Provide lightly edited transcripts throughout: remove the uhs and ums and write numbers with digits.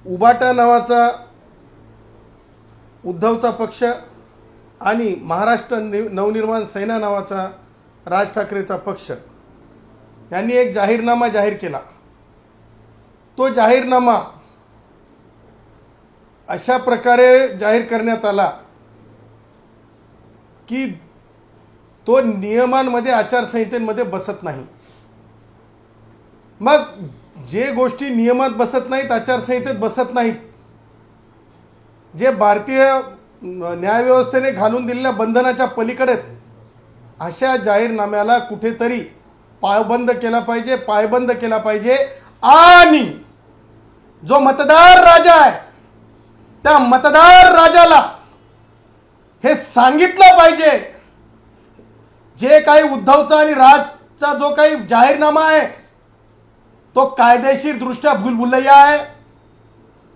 उबाटा नावाचा उद्धवचा पक्ष आणि महाराष्ट्र नवनिर्माण सेना नावाचा राज ठाकरेचा पक्ष यांनी एक जाहीरनामा जाहीर केला। तो जाहीरनामा अशा प्रकारे जाहीर करण्यात आला की तो नियमांमध्ये आचारसंहितेमध्ये बसत नाही। मग जे गोष्टी नियमात बसत नाहीत, आचारसंहितेत बसत नाहीत, जे भारतीय न्यायव्यवस्थेने घालून दिलेल्या बंधनाच्या पलीकडे अशा जाहीरनाम्याला कुठेतरी पायबंद केला पाहिजे आणि जो मतदार राजा आहे त्या मतदार राजाला हे सांगितलं पाहिजे जे काही उद्धवचा आणि राजचा जो काही जाहीरनामा आहे तो कायदेशीर दृष्ट्या भूलभुलैया आहे,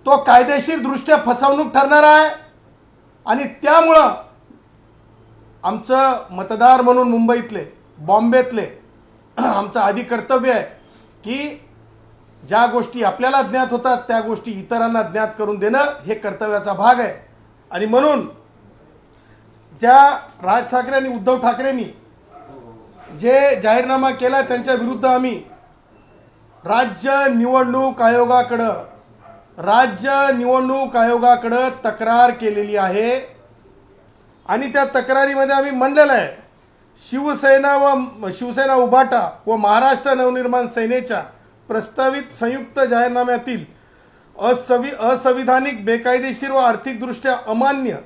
तो कायदेशीर दृष्ट्या फसवणूक ठरणार आहे। आणि त्यामुळं आमचं मतदार म्हणून मुंबईतले बॉम्बेतले आमचं आधी कर्तव्य आहे की ज्या गोष्टी आपल्याला ज्ञात होतात त्या गोष्टी इतरांना ज्ञात करून देणं हे कर्तव्याचा भाग आहे। आणि म्हणून ज्या राज ठाकरे आणि उद्धव ठाकरेंनी जे जाहीरनामा केला त्यांच्या विरुद्ध आम्ही राज्य निवडणूक आयोगाकडे तक्रार केलेली आहे। आणि त्या तक्रारीमध्ये आम्ही म्हणलेलं आहे शिवसेना उभाटा व महाराष्ट्र नवनिर्माण सेनेच्या प्रस्तावित संयुक्त जाहीरनाम्यातील असंविधानिक, बेकायदेशीर व आर्थिकदृष्ट्या अमान्य